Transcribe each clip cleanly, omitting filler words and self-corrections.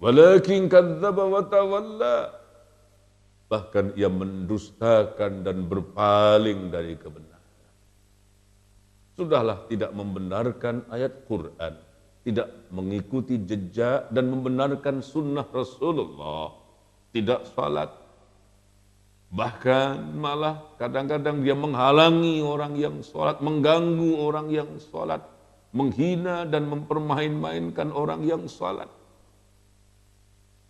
Walakin kadzdzaba wa tawalla. Bahkan ia mendustakan dan berpaling dari kebenaran. Sudahlah tidak membenarkan ayat Quran, tidak mengikuti jejak dan membenarkan sunnah Rasulullah, tidak salat. Bahkan malah kadang-kadang dia menghalangi orang yang salat, mengganggu orang yang salat, menghina dan mempermain-mainkan orang yang salat.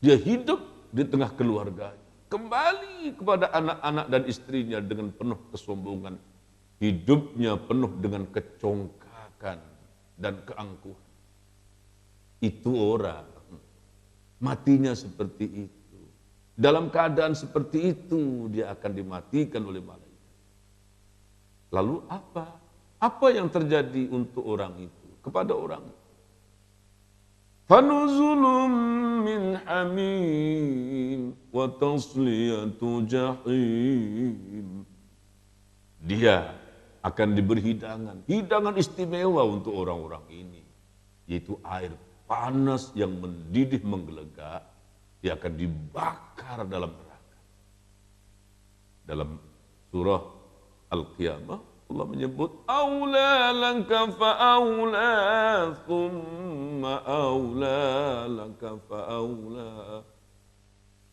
Dia hidup di tengah keluarganya, kembali kepada anak-anak dan istrinya dengan penuh kesombongan. Hidupnya penuh dengan kecongkakan dan keangkuhan. Itu orang, matinya seperti itu. Dalam keadaan seperti itu, dia akan dimatikan oleh malaikat. Lalu apa? Apa yang terjadi untuk orang itu? Kepada orang itu? Fanuzulum min hamim wa tasliyatu jahim. Dia akan diberi hidangan, hidangan istimewa untuk orang-orang ini, yaitu air panas yang mendidih menggelegak. Dia akan dibakar dalam neraka. Dalam surah Al-Qiyamah Allah menyebut aula laka fa'aula thumma aula laka fa'aula.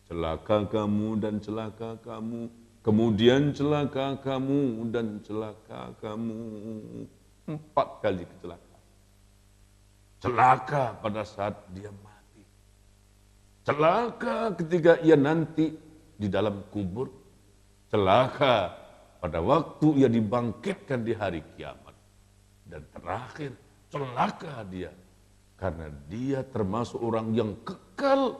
Celaka kamu dan celaka kamu, kemudian celaka kamu dan celaka kamu. 4 kali kecelakaan. Celaka pada saat dia mati. Celaka ketika ia nanti di dalam kubur. Celaka pada waktu ia dibangkitkan di hari kiamat. Dan terakhir, celaka dia. Karena dia termasuk orang yang kekal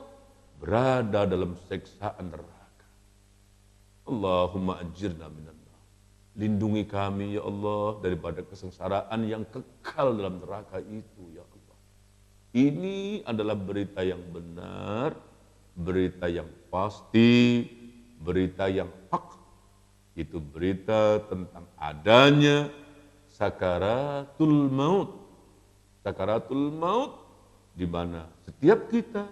berada dalam siksaan neraka. Allahumma ajirna minan nar. Lindungi kami ya Allah daripada kesengsaraan yang kekal dalam neraka itu ya Allah. Ini adalah berita yang benar, berita yang pasti, berita yang hak. Itu berita tentang adanya sakaratul maut. Sakaratul maut di mana setiap kita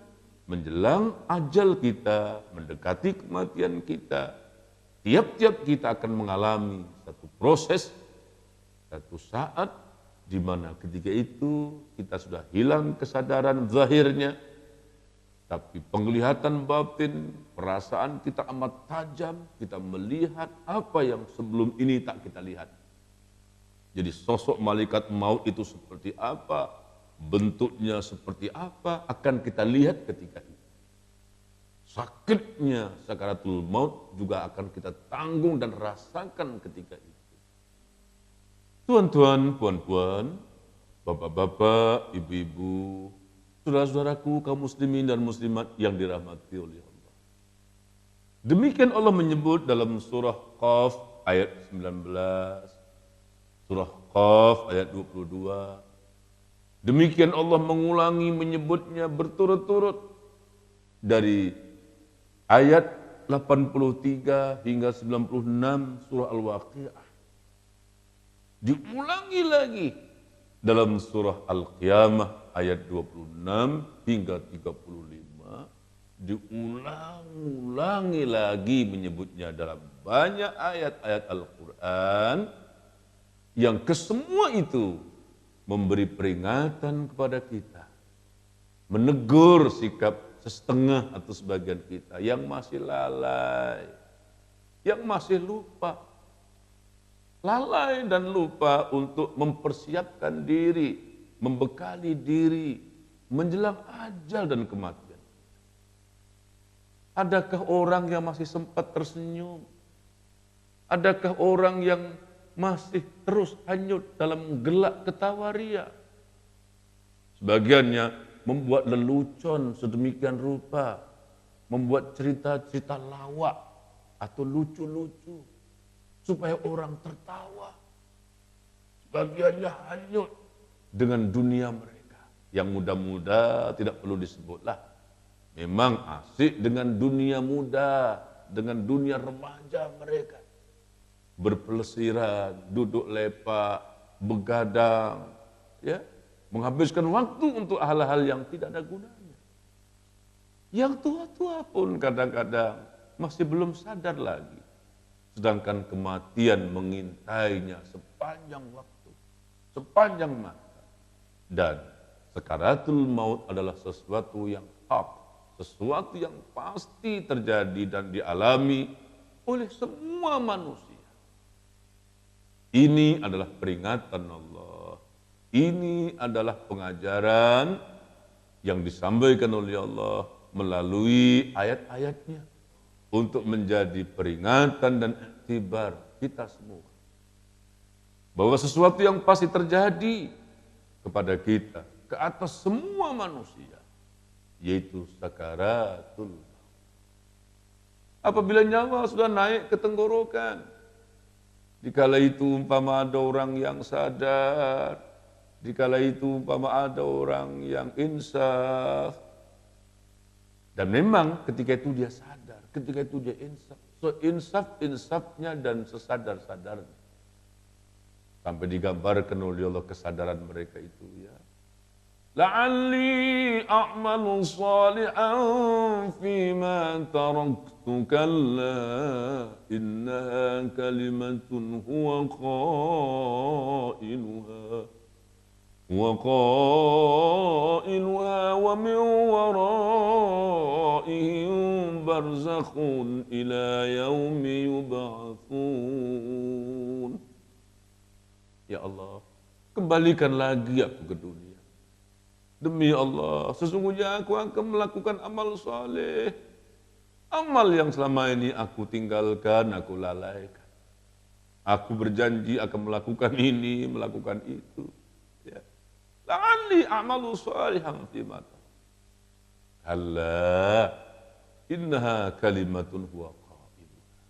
menjelang ajal kita, mendekati kematian kita, tiap-tiap kita akan mengalami satu proses, satu saat di mana ketika itu kita sudah hilang kesadaran zahirnya, tapi penglihatan batin, perasaan kita amat tajam, kita melihat apa yang sebelum ini tak kita lihat. Jadi sosok malaikat maut itu seperti apa, bentuknya seperti apa, akan kita lihat ketika itu. Sakitnya sakaratul maut juga akan kita tanggung dan rasakan ketika itu. Tuan-tuan, puan-puan, bapak-bapak, ibu-ibu, saudara-saudaraku kaum muslimin dan muslimat yang dirahmati oleh Allah. Demikian Allah menyebut dalam surah Qaf ayat 19, surah Qaf ayat 22. Demikian Allah mengulangi menyebutnya berturut-turut dari ayat 83 hingga 96 surah Al-Waqiah. Diulangi lagi dalam surah Al-Qiyamah ayat 26 hingga 35. Diulang-ulangi lagi menyebutnya dalam banyak ayat-ayat Al-Quran yang kesemua itu memberi peringatan kepada kita, menegur sikap setengah atau sebagian kita yang masih lalai, yang masih lupa. Lalai dan lupa untuk mempersiapkan diri, membekali diri, menjelang ajal dan kematian. Adakah orang yang masih sempat tersenyum? Adakah orang yang masih terus hanyut dalam gelak ketawa ria? Sebagiannya membuat lelucon sedemikian rupa, membuat cerita-cerita lawak atau lucu-lucu supaya orang tertawa. Sebagiannya hanyut dengan dunia mereka. Yang muda-muda tidak perlu disebutlah. Memang asik dengan dunia muda, dengan dunia remaja mereka. Berpelesiran, duduk lepak, begadang, ya, menghabiskan waktu untuk hal-hal yang tidak ada gunanya. Yang tua-tua pun kadang-kadang masih belum sadar lagi. Sedangkan kematian mengintainya sepanjang waktu, sepanjang masa. Dan sakaratul maut adalah sesuatu yang hak, sesuatu yang pasti terjadi dan dialami oleh semua manusia. Ini adalah peringatan Allah. Ini adalah pengajaran yang disampaikan oleh Allah melalui ayat-ayatnya untuk menjadi peringatan dan iktibar kita semua. Bahwa sesuatu yang pasti terjadi kepada kita, ke atas semua manusia, yaitu sakaratul maut. Apabila nyawa sudah naik ke tenggorokan, dikala itu umpama ada orang yang sadar, dikala itu umpama ada orang yang insaf, dan memang ketika itu dia sadar, ketika itu dia insaf, seinsaf-insafnya dan sesadar-sadarnya. Sampai digambarkan oleh Allah kesadaran mereka itu ya. La'alli a'malu salihan fima taraktu kalla innaha kalimatun huwa qailuha wa min waraihim barzakhun ila yaumi yub'atsun. Ya Allah, kembalikan lagi aku ke dunia. Demi Allah, sesungguhnya aku akan melakukan amal saleh. Amal yang selama ini aku tinggalkan, aku lalaikan. Aku berjanji akan melakukan ini, melakukan itu. Ya. La'alli a'malu salihan fima tarak. Kalla innaha kalimatun huwa qailuha.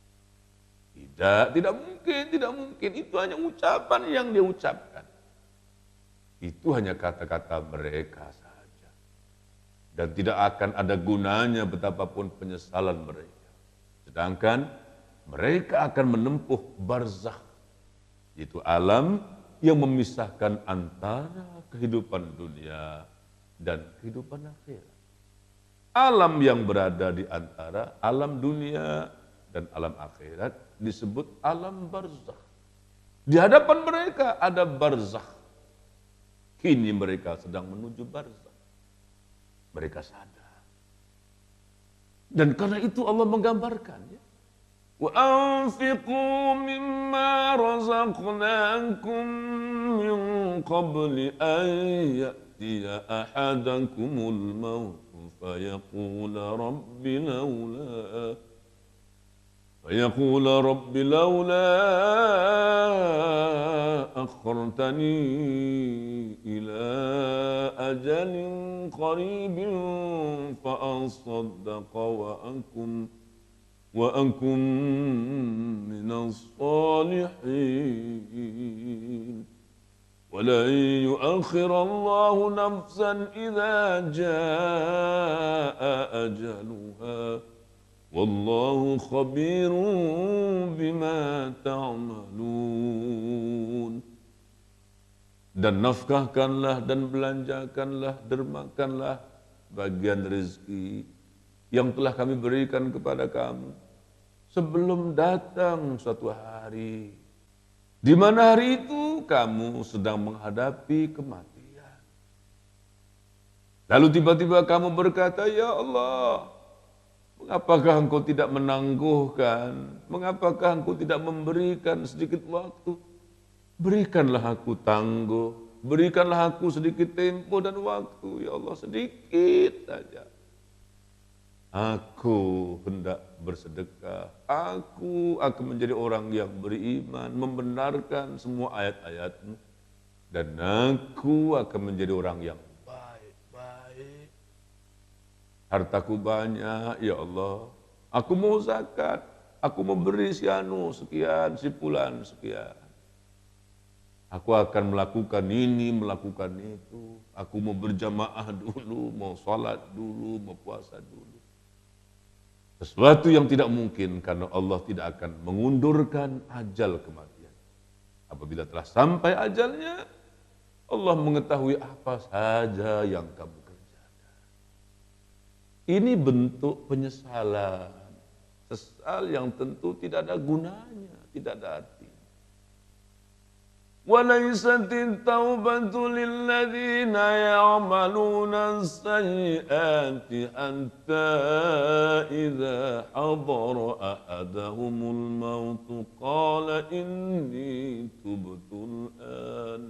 Tidak mungkin. Itu hanya ucapan yang dia ucapkan. Itu hanya kata-kata mereka saja. Dan tidak akan ada gunanya betapapun penyesalan mereka. Sedangkan mereka akan menempuh barzakh, yaitu alam yang memisahkan antara kehidupan dunia dan kehidupan akhirat. Alam yang berada di antara alam dunia dan alam akhirat disebut alam barzakh. Di hadapan mereka ada barzakh. Kini mereka sedang menuju barzakh. Mereka sadar. Dan karena itu Allah menggambarkannya. Wa anfiqu mimma razaqnakum min qabli an ya'tiya ahadakumul maut فيقول رب لولا أخرتني إلى أجل قريب فأصدق وأكن من الصالحين ولن يؤخر الله نفسا إذا جاء أجلها والله خبير بما تعملون. Dan nafkahkanlah dan belanjakanlah, dermakanlah bagian rezeki yang telah kami berikan kepada kamu sebelum datang suatu hari, di mana hari itu kamu sedang menghadapi kematian. Lalu tiba-tiba kamu berkata, ya Allah, mengapakah engkau tidak menangguhkan? Mengapakah engkau tidak memberikan sedikit waktu? Berikanlah aku tangguh, berikanlah aku sedikit tempo dan waktu, ya Allah, sedikit saja. Aku hendak bersedekah, aku akan menjadi orang yang beriman, membenarkan semua ayat-ayat-Mu, dan aku akan menjadi orang yang baik-baik. Hartaku banyak, ya Allah, aku mau zakat, aku mau beri sekian, si fulan sekian. Aku akan melakukan ini, melakukan itu. Aku mau berjamaah dulu, mau sholat dulu, mau puasa dulu. Sesuatu yang tidak mungkin karena Allah tidak akan mengundurkan ajal kematian. Apabila telah sampai ajalnya, Allah mengetahui apa saja yang kamu kerjakan. Ini bentuk penyesalan. Sesal yang tentu tidak ada gunanya, tidak ada arti. وَلَيْسَتِ التَّوْبَةُ لِلَّذِينَ يَعْمَلُونَ السَّيِّئَاتِ حَتَّى إِذَا حَضَرَ أَحَدَهُمُ الْمَوْتُ قَالَ إِنِّي تُبْتُ الْآنَ.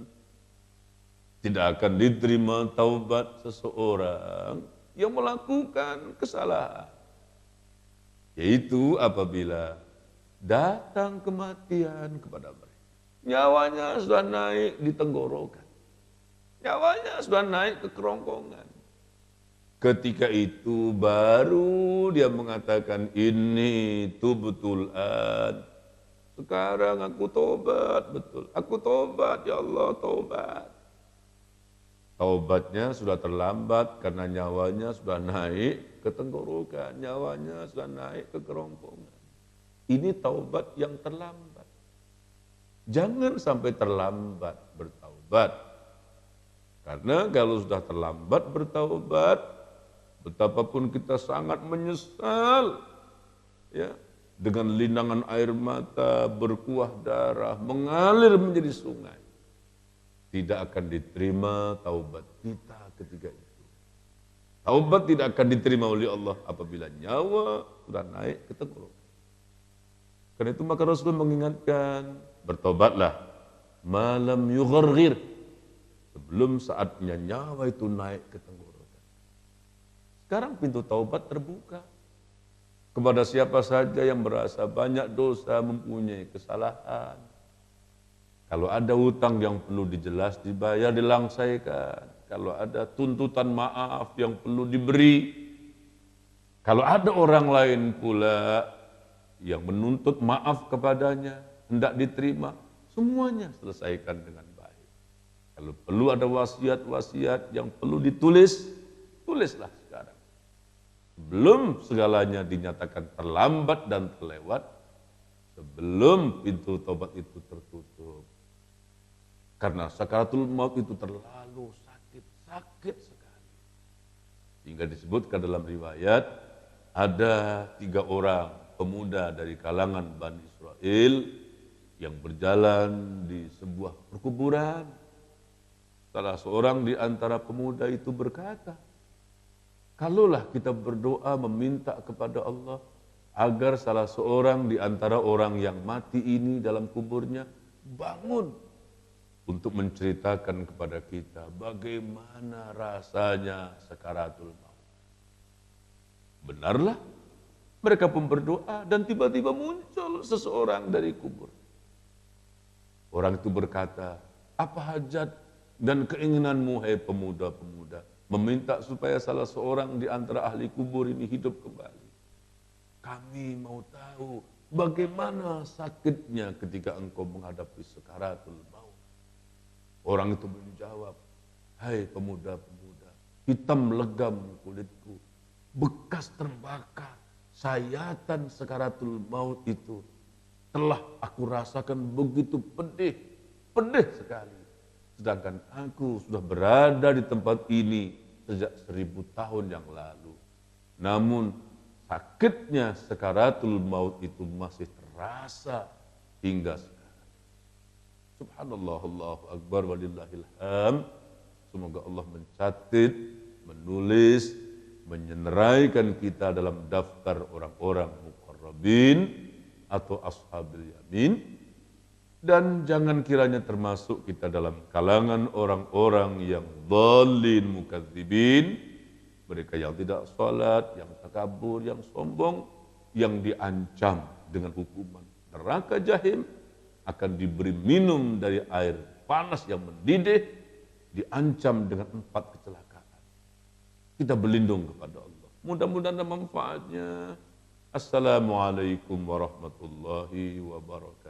Tidak akan diterima taubat seseorang yang melakukan kesalahan, yaitu apabila datang kematian kepada mereka. Nyawanya sudah naik di tenggorokan, nyawanya sudah naik ke kerongkongan. Ketika itu baru dia mengatakan, ini tubtul an. Sekarang aku tobat, betul. Aku tobat, ya Allah, tobat. Taubatnya sudah terlambat karena nyawanya sudah naik ke tenggorokan, nyawanya sudah naik ke kerongkongan. Ini taubat yang terlambat. Jangan sampai terlambat bertaubat. Karena kalau sudah terlambat bertaubat, betapapun kita sangat menyesal, ya, dengan linangan air mata, berkuah darah, mengalir menjadi sungai, tidak akan diterima taubat kita ketika itu. Taubat tidak akan diterima oleh Allah apabila nyawa sudah naik ke tenggorokan. Karena itu maka Rasul mengingatkan, bertobatlah malam yugharghir, sebelum saatnya nyawa itu naik ke tenggorokan. Sekarang pintu taubat terbuka kepada siapa saja yang merasa banyak dosa, mempunyai kesalahan. Kalau ada hutang yang perlu dijelas, dibayar, dilangsaikan. Kalau ada tuntutan maaf yang perlu diberi. Kalau ada orang lain pula yang menuntut maaf kepadanya, hendak diterima, semuanya selesaikan dengan baik. Kalau perlu ada wasiat-wasiat yang perlu ditulis, tulislah sekarang. Sebelum segalanya dinyatakan terlambat dan terlewat, sebelum pintu tobat itu tertutup. Karena sakaratul maut itu terlalu sakit sekali. Hingga disebutkan dalam riwayat, ada 3 orang pemuda dari kalangan Bani Israel yang berjalan di sebuah perkuburan. Salah seorang di antara pemuda itu berkata, kalaulah kita berdoa meminta kepada Allah agar salah seorang di antara orang yang mati ini dalam kuburnya bangun untuk menceritakan kepada kita bagaimana rasanya sakaratul maut. Benarlah, mereka pun berdoa dan tiba-tiba muncul seseorang dari kubur. Orang itu berkata, apa hajat dan keinginanmu, hai pemuda-pemuda, meminta supaya salah seorang di antara ahli kubur ini hidup kembali. Kami mau tahu bagaimana sakitnya ketika engkau menghadapi sakaratul maut. Orang itu menjawab, hai pemuda-pemuda, hitam legam kulitku, bekas terbakar, sayatan sakaratul maut itu telah aku rasakan begitu pedih sekali. Sedangkan aku sudah berada di tempat ini sejak 1000 tahun yang lalu. Namun sakitnya sakaratul maut itu masih terasa hingga sekarang. Subhanallah, Allahu Akbar, walillahil hamd. Semoga Allah mencatat, menulis, menyenaraikan kita dalam daftar orang-orang muqarrabin atau ashabil yamin, dan jangan kiranya termasuk kita dalam kalangan orang-orang yang dhalin mukadzibin, mereka yang tidak salat, yang takabur, yang sombong, yang diancam dengan hukuman neraka jahim, akan diberi minum dari air panas yang mendidih, diancam dengan 4 kecelakaan. Kita berlindung kepada Allah. Mudah-mudahan ada manfaatnya. Assalamualaikum warahmatullahi wabarakatuh.